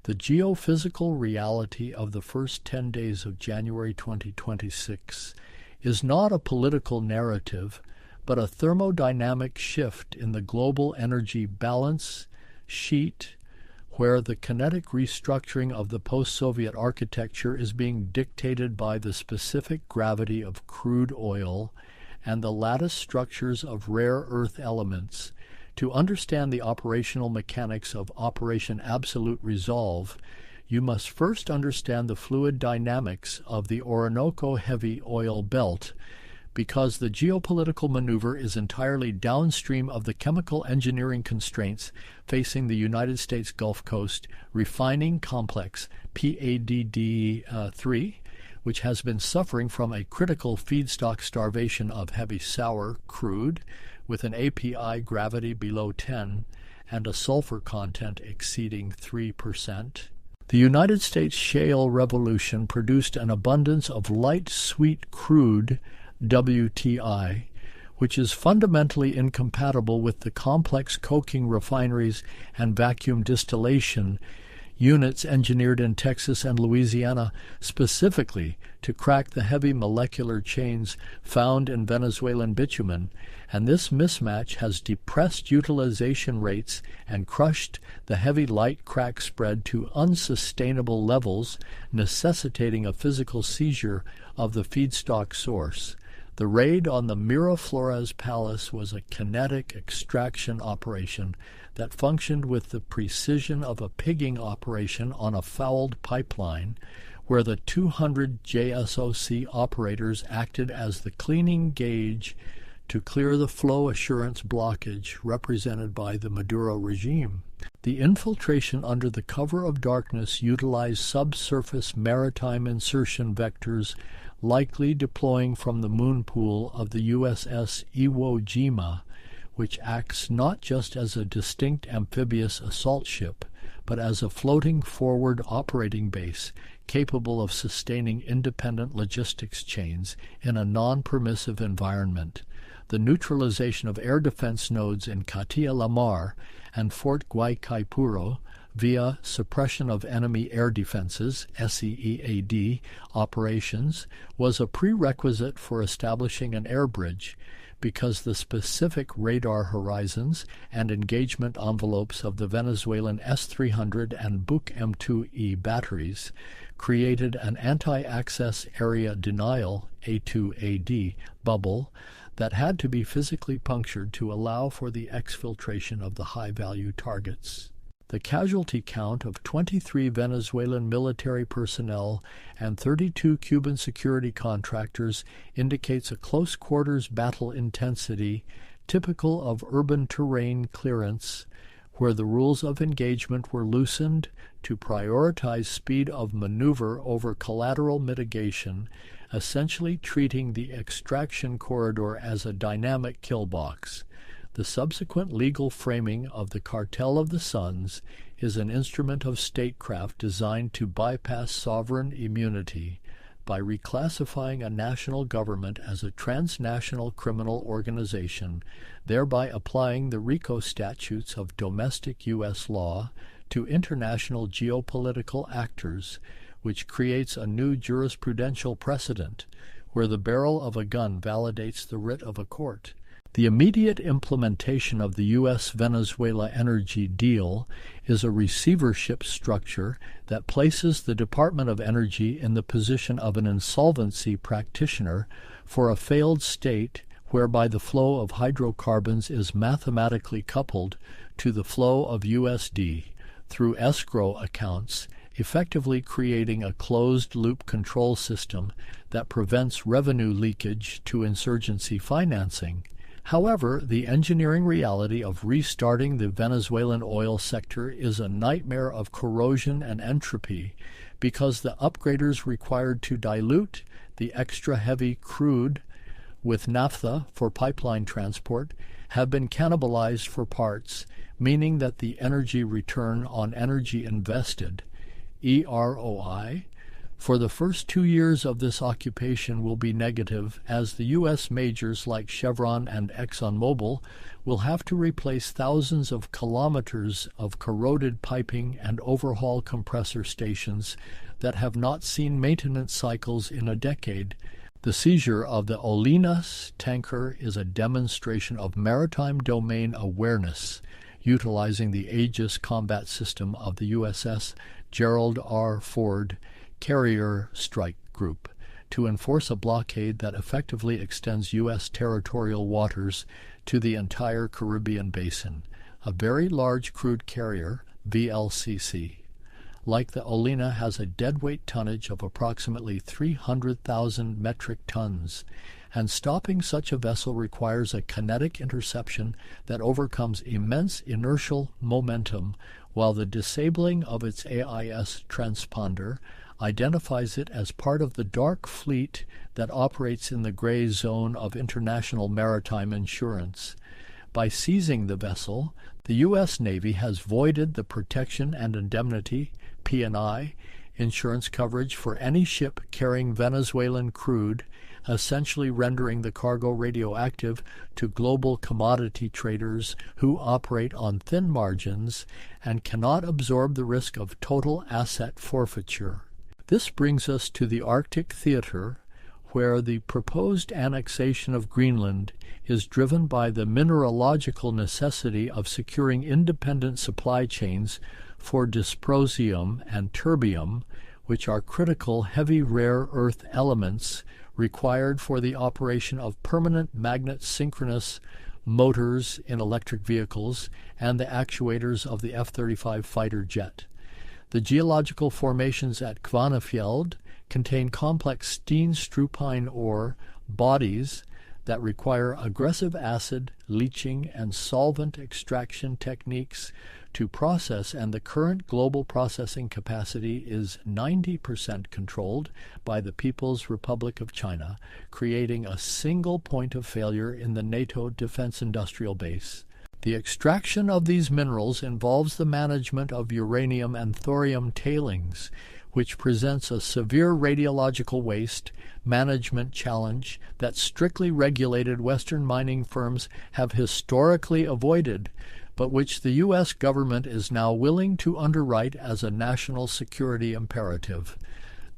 The geophysical reality of the first 10 days of January 2026 is not a political narrative, but a thermodynamic shift in the global energy balance sheet, where the kinetic restructuring of the post-Soviet architecture is being dictated by the specific gravity of crude oil and the lattice structures of rare earth elements. To understand the operational mechanics of Operation Absolute Resolve, you must first understand the fluid dynamics of the Orinoco heavy oil belt, because the geopolitical maneuver is entirely downstream of the chemical engineering constraints facing the United States Gulf Coast refining complex, PADD-3, which has been suffering from a critical feedstock starvation of heavy sour crude with an API gravity below 10 and a sulfur content exceeding 3%. The United States shale revolution produced an abundance of light sweet crude, WTI, which is fundamentally incompatible with the complex coking refineries and vacuum distillation units engineered in Texas and Louisiana specifically to crack the heavy molecular chains found in Venezuelan bitumen, and this mismatch has depressed utilization rates and crushed the heavy light crack spread to unsustainable levels, necessitating a physical seizure of the feedstock source. The raid on the Miraflores Palace was a kinetic extraction operation that functioned with the precision of a pigging operation on a fouled pipeline, where the 200 JSOC operators acted as the cleaning gauge to clear the flow assurance blockage represented by the Maduro regime. The infiltration under the cover of darkness utilized subsurface maritime insertion vectors, likely deploying from the moon pool of the USS Iwo Jima, which acts not just as a distinct amphibious assault ship, but as a floating forward operating base capable of sustaining independent logistics chains in a non-permissive environment. The neutralization of air defense nodes in Katia Lamar and Fort Guaycaipuro via suppression of enemy air defenses, SEEAD, operations was a prerequisite for establishing an air bridge, because the specific radar horizons and engagement envelopes of the Venezuelan S-300 and Buk M2E batteries created an anti-access area denial, A2AD, bubble that had to be physically punctured to allow for the exfiltration of the high-value targets. The casualty count of 23 Venezuelan military personnel and 32 Cuban security contractors indicates a close-quarters battle intensity typical of urban terrain clearance, where the rules of engagement were loosened to prioritize speed of maneuver over collateral mitigation, essentially treating the extraction corridor as a dynamic kill box. The subsequent legal framing of the Cartel of the Suns is an instrument of statecraft designed to bypass sovereign immunity by reclassifying a national government as a transnational criminal organization, thereby applying the RICO statutes of domestic U.S. law to international geopolitical actors, which creates a new jurisprudential precedent where the barrel of a gun validates the writ of a court. The immediate implementation of the U.S.-Venezuela energy deal is a receivership structure that places the Department of Energy in the position of an insolvency practitioner for a failed state, whereby the flow of hydrocarbons is mathematically coupled to the flow of USD through escrow accounts, effectively creating a closed-loop control system that prevents revenue leakage to insurgency financing. However, the engineering reality of restarting the Venezuelan oil sector is a nightmare of corrosion and entropy, because the upgraders required to dilute the extra heavy crude with naphtha for pipeline transport have been cannibalized for parts, meaning that the energy return on energy invested, EROI, For the first 2 years of this occupation will be negative, as the U.S. majors like Chevron and ExxonMobil will have to replace thousands of kilometers of corroded piping and overhaul compressor stations that have not seen maintenance cycles in a decade. The seizure of the Olinas tanker is a demonstration of maritime domain awareness, utilizing the Aegis combat system of the USS Gerald R. Ford Carrier Strike Group to enforce a blockade that effectively extends U.S. territorial waters to the entire Caribbean basin, a very large crude carrier, VLCC. Like the Olina, has a deadweight tonnage of approximately 300,000 metric tons, and stopping such a vessel requires a kinetic interception that overcomes immense inertial momentum, while the disabling of its AIS transponder identifies it as part of the dark fleet that operates in the gray zone of international maritime insurance. By seizing the vessel, the U.S. Navy has voided the protection and indemnity, P&I, insurance coverage for any ship carrying Venezuelan crude, essentially rendering the cargo radioactive to global commodity traders who operate on thin margins and cannot absorb the risk of total asset forfeiture. This brings us to the Arctic theater, where the proposed annexation of Greenland is driven by the mineralogical necessity of securing independent supply chains for dysprosium and terbium, which are critical heavy rare earth elements required for the operation of permanent magnet synchronous motors in electric vehicles and the actuators of the F-35 fighter jet. The geological formations at Kvanefjeld contain complex steenstrupine ore bodies that require aggressive acid, leaching, and solvent extraction techniques to process, and the current global processing capacity is 90% controlled by the People's Republic of China, creating a single point of failure in the NATO defense industrial base. The extraction of these minerals involves the management of uranium and thorium tailings, which presents a severe radiological waste management challenge that strictly regulated Western mining firms have historically avoided, but which the U.S. government is now willing to underwrite as a national security imperative.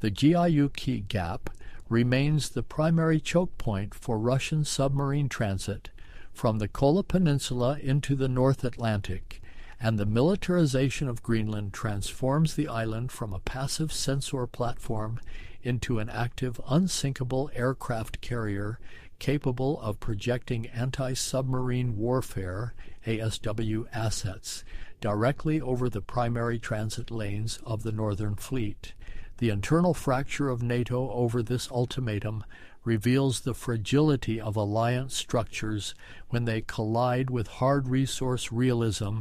The Gyuki Gap remains the primary choke point for Russian submarine transit from the Kola Peninsula into the North Atlantic, and the militarization of Greenland transforms the island from a passive sensor platform into an active, unsinkable aircraft carrier capable of projecting anti-submarine warfare ASW assets directly over the primary transit lanes of the Northern Fleet. The internal fracture of NATO over this ultimatum reveals the fragility of alliance structures when they collide with hard resource realism,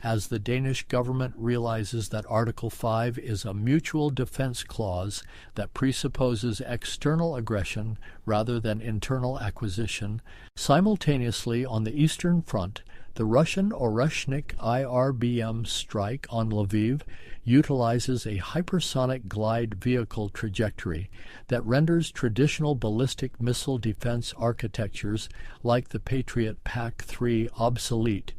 as the Danish government realizes that Article 5 is a mutual defense clause that presupposes external aggression rather than internal acquisition. Simultaneously, on the Eastern Front, the Russian Oreshnik IRBM strike on Lviv utilizes a hypersonic glide vehicle trajectory that renders traditional ballistic missile defense architectures like the Patriot PAC-3 obsolete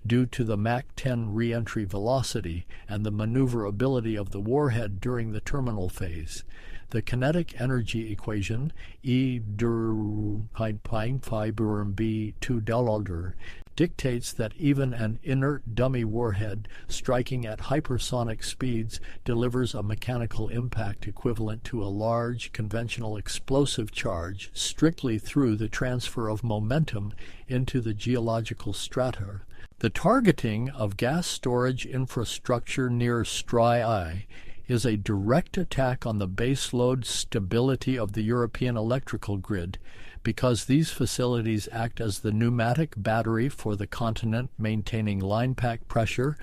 due to the Mach 10 re-entry velocity and the maneuverability of the warhead during the terminal phase. The kinetic energy equation, E B2 dictates that even an inert dummy warhead striking at hypersonic speeds delivers a mechanical impact equivalent to a large conventional explosive charge strictly through the transfer of momentum into the geological strata. The targeting of gas storage infrastructure near Stry is a direct attack on the baseload stability of the European electrical grid, because these facilities act as the pneumatic battery for the continent, maintaining line pack pressure,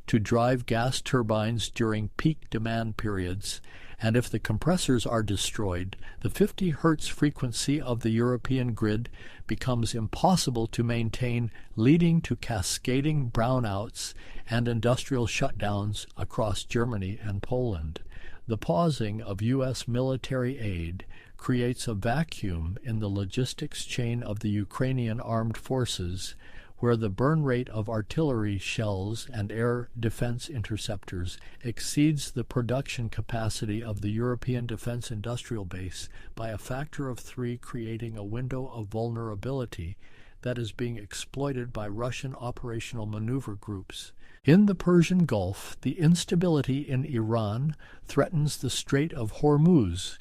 to drive gas turbines during peak demand periods, and if the compressors are destroyed, the 50 Hz frequency of the European grid becomes impossible to maintain, leading to cascading brownouts and industrial shutdowns across Germany and Poland. The pausing of U.S. military aid creates a vacuum in the logistics chain of the Ukrainian armed forces, where the burn rate of artillery shells and air defense interceptors exceeds the production capacity of the European defense industrial base by a factor of 3, creating a window of vulnerability that is being exploited by Russian operational maneuver groups. In the Persian Gulf, the instability in Iran threatens the Strait of Hormuz,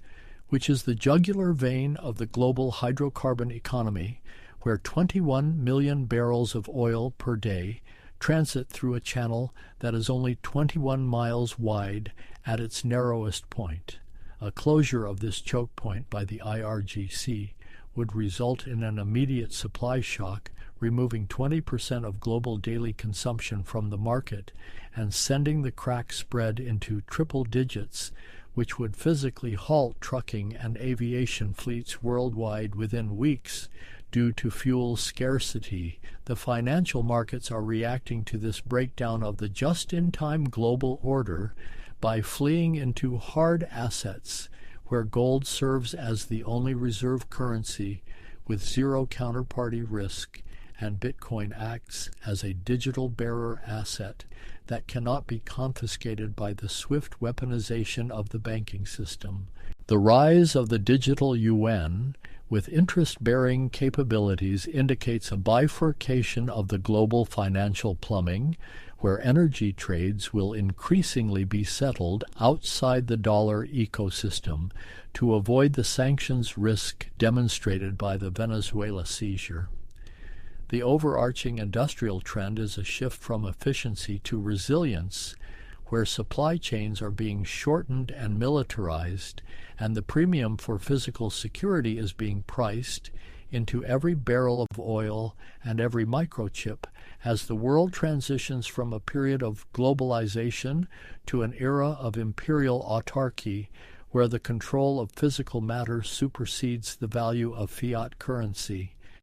which is the jugular vein of the global hydrocarbon economy, where 21 million barrels of oil per day transit through a channel that is only 21 miles wide at its narrowest point. A closure of this choke point by the IRGC would result in an immediate supply shock, removing 20% of global daily consumption from the market and sending the crack spread into triple digits, which would physically halt trucking and aviation fleets worldwide within weeks due to fuel scarcity. The financial markets are reacting to this breakdown of the just-in-time global order by fleeing into hard assets, where gold serves as the only reserve currency with zero counterparty risk, and Bitcoin acts as a digital bearer asset that cannot be confiscated by the swift weaponization of the banking system. The rise of the digital yuan with interest-bearing capabilities indicates a bifurcation of the global financial plumbing, where energy trades will increasingly be settled outside the dollar ecosystem to avoid the sanctions risk demonstrated by the Venezuela seizure. The overarching industrial trend is a shift from efficiency to resilience, where supply chains are being shortened and militarized, and the premium for physical security is being priced into every barrel of oil and every microchip as the world transitions from a period of globalization to an era of imperial autarky, where the control of physical matter supersedes the value of fiat currency.